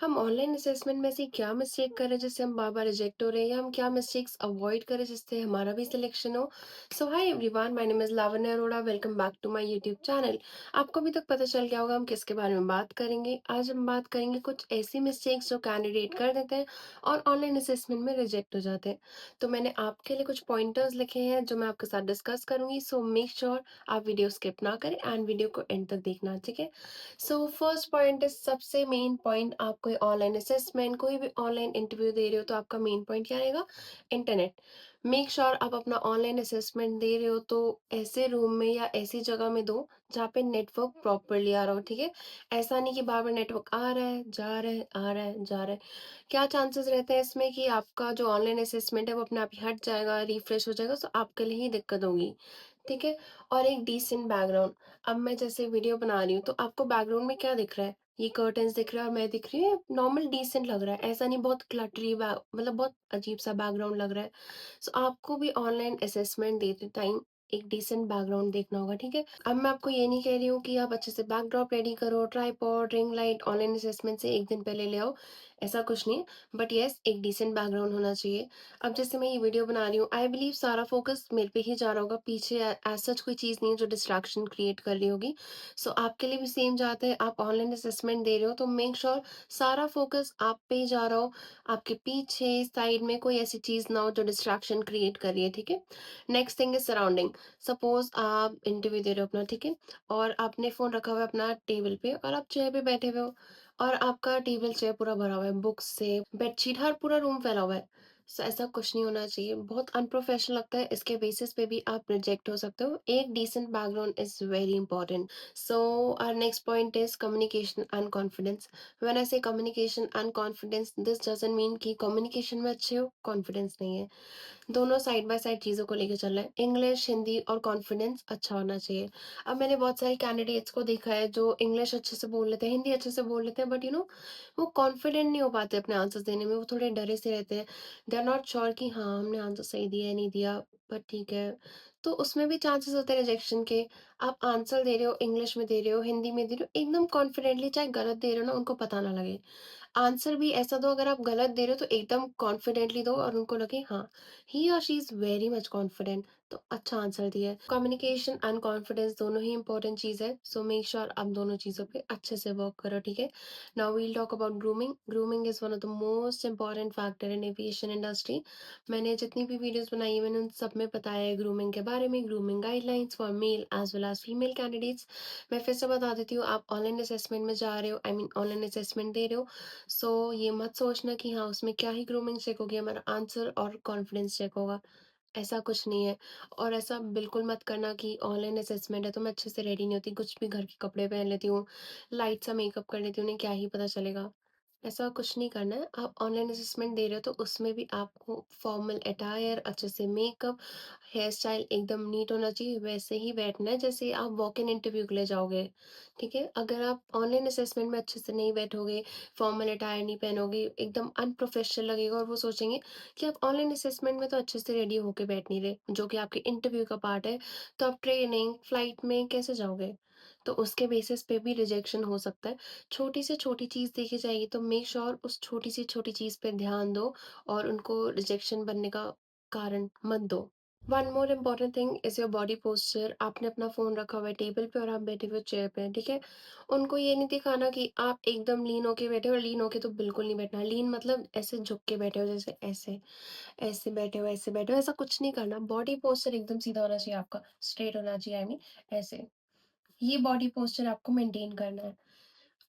हम online assessment में ऐसी क्या मिस्टेक कर रहे हैं जिससे हम बार-बार रिजेक्ट हो रहे हैं या हम क्या मिस्टेक्स अवॉइड करें जिससे हमारा भी सिलेक्शन हो? So hi everyone, my name is Lavanya Arora. Welcome back to my YouTube channel. आपको अभी तक पता चल गया होगा हम किसके बारे में बात करेंगे। आज हम बात करेंगे कुछ ऐसी मिस्टेक्स जो कैंडिडेट कर देते हैं और ऑनलाइन असेसमेंट में रिजेक्ट हो जाते हैं। तो मैंने आपके लिए कुछ पॉइंटर्स लिखे हैं जो मैं आपके साथ डिस्कस करूँगी। सो मेक श्योर आप वीडियो स्किप ना करें एंड वीडियो को एंड तक देखना, ठीक है? सो फर्स्ट पॉइंट इज सबसे मेन पॉइंट। आप कोई ऑनलाइन असेसमेंट कोई भी ऑनलाइन इंटरव्यू दे रहे हो तो आपका मेन पॉइंट क्या रहेगा? इंटरनेट। मेक श्योर आप अपना ऑनलाइन असेसमेंट दे रहे हो तो ऐसे रूम में या ऐसी जगह में दो जहाँ पे नेटवर्क प्रॉपरली आ रहा हो, ठीक है? ऐसा नहीं कि बार बार नेटवर्क आ रहा है, जा रहा है, आ रहा है, जा रहा है। क्या चांसेस रहते हैं इसमें कि आपका जो ऑनलाइन असेसमेंट है वो अपने आप ही हट जाएगा, रिफ्रेश हो जाएगा, तो आपके लिए ही दिक्कत होगी, ठीक है? और एक डिसेंट बैकग्राउंड। अब मैं जैसे वीडियो बना रही हूँ तो आपको बैकग्राउंड में क्या दिख रहा है? ये कर्टन्स दिख रहा है और मैं दिख रही हूँ, नॉर्मल डिसेंट लग रहा है, ऐसा नहीं बहुत क्लटरी मतलब बहुत अजीब सा बैकग्राउंड लग रहा है। सो आपको भी ऑनलाइन असेसमेंट देते टाइम एक डिसेंट बैकग्राउंड देखना होगा, ठीक है? अब मैं आपको ये नहीं कह रही हूँ कि आप अच्छे से बैकड्रॉप रेडी करो, tripod, ring light online assessment से एक दिन पहले ले आओ, ऐसा कुछ नहीं है। बट येस, एक डिसेंट बैकग्राउंड होना चाहिए। अब जैसे मैं ये वीडियो बना रही हूँ, आई बिलीव सारा फोकस मेरे पे ही जा रहा होगा, पीछे एज सच कोई चीज़ नहीं है जो डिस्ट्रैक्शन क्रिएट कर रही होगी। सो आपके लिए भी सेम जाता है, आप ऑनलाइन असेसमेंट दे रहे हो तो मेक श्योर सारा फोकस आप पे ही जा रहा हो, आपके पीछे साइड में कोई ऐसी चीज़ ना हो जो डिस्ट्रैक्शन क्रिएट कर रही है, ठीक है? Next thing is surrounding. Suppose आप इंटरव्यू दे रहे हो अपना, ठीक है? और आपने फ़ोन रखा हुआ है अपना टेबल पे और आप चेयर पे बैठे हुए हो और आपका टेबल चेयर पूरा भरा हुआ है बुक्स से, बेडशीट, हर पूरा रूम फैला हुआ है। सो ऐसा कुछ नहीं होना चाहिए, बहुत अनप्रोफेशनल लगता है, इसके बेसिस पे भी आप रिजेक्ट हो सकते हो। एक decent background is very important. So our next point is communication and confidence. When I say communication and confidence, this doesn't mean कि कम्युनिकेशन में अच्छे हो, कॉन्फिडेंस नहीं है। दोनों साइड बाय साइड चीज़ों को लेके चलना है। इंग्लिश, हिंदी और कॉन्फिडेंस अच्छा होना चाहिए। अब मैंने बहुत सारे कैंडिडेट्स को देखा है जो इंग्लिश अच्छे से बोल लेते हैं, हिंदी अच्छे से बोल लेते हैं, बट वो कॉन्फिडेंट नहीं हो पाते अपने आंसर्स देने में, वो थोड़े डरे से रहते हैं। दे आर नॉट श्योर कि हाँ, हमने आंसर सही दिया है, नहीं दिया, बट ठीक है। तो उसमें भी चांसेस होते हैं रिजेक्शन के। आप आंसर दे रहे हो, इंग्लिश में दे रहे हो, हिंदी में दे रहे हो, एकदम कॉन्फिडेंटली, चाहे गलत दे रहे हो ना, उनको पता ना लगे। आंसर भी ऐसा दो, अगर आप गलत दे रहे हो तो एकदम कॉन्फिडेंटली दो और उनको लगे हाँ, ही और she is very much confident, तो अच्छा आंसर दिया है। कम्युनिकेशन एंड कॉन्फिडेंस दोनों ही इंपॉर्टेंट चीज़ है, सो मेक श्योर आप दोनों चीज़ों पे अच्छे से वर्क करो, ठीक है? Now we'll talk about grooming. Grooming is one of the most important factor in aviation industry. मैंने जितनी भी वीडियोज़ बनाई है मैंने उन सब में बताया है ग्रूमिंग के बारे में, grooming guidelines for male as well as female candidates. मैं फिर से बता देती हूँ, आप ऑनलाइन असेसमेंट में जा रहे हो, आई मीन ऑनलाइन असेसमेंट दे रहे हो, सो ये मत सोचना कि हाँ, उसमें क्या ही ग्रूमिंग चेक होगी, हमारा आंसर और कॉन्फिडेंस चेक होगा, ऐसा कुछ नहीं है। और ऐसा बिल्कुल मत करना कि ऑनलाइन असेसमेंट है तो मैं अच्छे से रेडी नहीं होती, कुछ भी घर के कपड़े पहन लेती हूँ, लाइट सा मेकअप कर लेती हूँ, उन्हें क्या ही पता चलेगा। ऐसा कुछ नहीं करना है। आप ऑनलाइन असेसमेंट दे रहे हो तो उसमें भी आपको फॉर्मल अटायर, अच्छे से मेकअप, हेयर स्टाइल एकदम नीट होना चाहिए, वैसे ही बैठना है जैसे आप वॉक इन इंटरव्यू के लिए जाओगे, ठीक है? अगर आप ऑनलाइन असेसमेंट में अच्छे से नहीं बैठोगे, फॉर्मल अटायर नहीं पहनोगे, एकदम अनप्रोफेशनल लगेगा और वो सोचेंगे कि आप ऑनलाइन असेसमेंट में तो अच्छे से रेडी होके बैठ नहीं रहे, जो कि आपके इंटरव्यू का पार्ट है, तो आप ट्रेनिंग, फ्लाइट में कैसे जाओगे? तो उसके बेसिस पे भी रिजेक्शन हो सकता है। छोटी से छोटी चीज़ देखी जाएगी तो मेक श्योर उस छोटी से छोटी चीज़ पे ध्यान दो और उनको रिजेक्शन बनने का कारण मत दो। One more important thing is your body posture. आपने अपना फ़ोन रखा हुआ है टेबल पे और आप बैठे हुए चेयर पे हैं, ठीक है? उनको ये नहीं दिखाना कि आप एकदम लीन होके बैठे हो, और लीन होके तो बिल्कुल नहीं बैठना। लीन मतलब ऐसे झुक के बैठे हो, जैसे ऐसे, ऐसे बैठे हो, ऐसा कुछ नहीं करना। बॉडी पोस्चर एकदम सीधा होना चाहिए आपका, स्ट्रेट होना चाहिए, आई मीन ऐसे। ये बॉडी पोस्चर आपको मेंटेन करना है।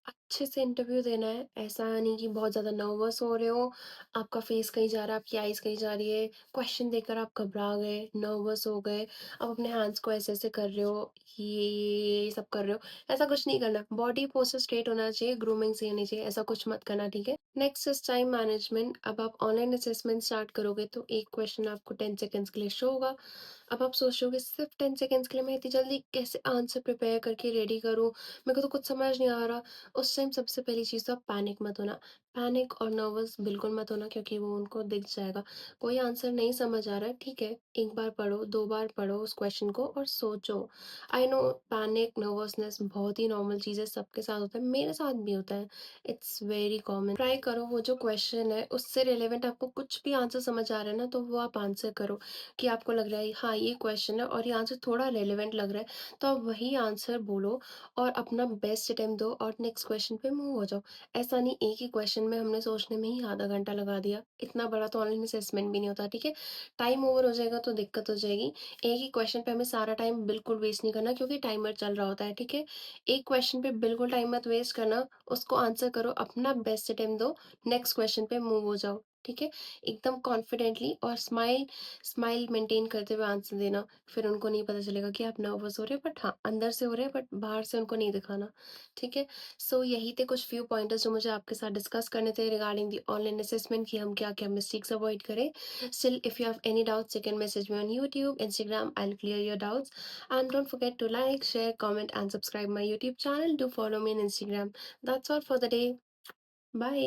अच्छे से इंटरव्यू देना है, ऐसा नहीं कि बहुत ज़्यादा नर्वस हो रहे हो, आपका फेस कहीं जा रहा है, आपकी आईज़ कहीं जा रही है, क्वेश्चन देकर आप घबरा गए, नर्वस हो गए, आप अपने हैंड्स को ऐसे-ऐसे कर रहे हो, ये सब कर रहे हो, ऐसा कुछ नहीं करना। बॉडी पोस्चर स्ट्रेट होना चाहिए, ग्रूमिंग सही होनी चाहिए, ऐसा कुछ मत करना, ठीक है? Next is time management. अब आप ऑनलाइन असेसमेंट स्टार्ट करोगे तो एक क्वेश्चन आपको 10 सेकंड्स के लिए शो होगा। अब आप सोच रहे होगे सिर्फ 10 सेकंड्स के लिए मैं इतनी जल्दी कैसे आंसर प्रिपेयर करके रेडी करूँ? मेरे को तो कुछ समझ नहीं आ रहा। उस टाइम सबसे पहली चीज़ तो आप पैनिक मत होना। पैनिक और नर्वस बिल्कुल मत होना, क्योंकि वो उनको दिख जाएगा। कोई आंसर नहीं समझ आ रहा है, ठीक है, 1 बार पढ़ो, 2 बार पढ़ो उस क्वेश्चन को और सोचो। आई नो पैनिक, नर्वसनेस बहुत ही नॉर्मल चीज़ है, सबके साथ होता है, मेरे साथ भी होता है। It's very common. ट्राई करो वो जो क्वेश्चन है उससे रिलेवेंट आपको कुछ भी आंसर समझ आ रहा है ना, तो वो आप आंसर करो। कि आपको लग रहा है हाँ, ये क्वेश्चन है और ये आंसर थोड़ा रिलेवेंट लग रहा है, तो आप वही आंसर बोलो और अपना बेस्ट अटेम्प्ट दो और नेक्स्ट क्वेश्चन पे मूव हो जाओ। ऐसा नहीं एक ही क्वेश्चन में हमने सोचने में ही आधा घंटा लगा दिया, इतना बड़ा तो ऑनलाइन असेसमेंट भी नहीं होता, ठीक है? टाइम ओवर हो जाएगा तो दिक्कत हो जाएगी। एक ही क्वेश्चन पे हमें सारा टाइम बिल्कुल वेस्ट नहीं करना, क्योंकि टाइमर चल रहा होता है, ठीक है? एक क्वेश्चन पे बिल्कुल टाइम मत वेस्ट करना, उसको आंसर करो, अपना बेस्ट अटेम्प्ट दो, नेक्स्ट क्वेश्चन पे मूव हो जाओ, ठीक है? एकदम कॉन्फिडेंटली और स्माइल स्माइल मेंटेन करते हुए आंसर देना। फिर उनको नहीं पता चलेगा कि आप नर्वस हो रहे हो, बट हाँ, अंदर से हो रहे हैं, बट बाहर से उनको नहीं दिखाना, ठीक है? सो यही थे कुछ फ्यू पॉइंटर्स जो मुझे आपके साथ डिस्कस करने थे रिगार्डिंग द ऑनलाइन असेसमेंट, कि हम क्या-क्या मिस्टेक्स अवॉइड करें। Still, if you have any doubts, you can message me on YouTube, Instagram. I'll clear your doubts. And don't forget to like, share, comment, and subscribe my YouTube channel. Do follow me on Instagram. That's all for the day. Bye.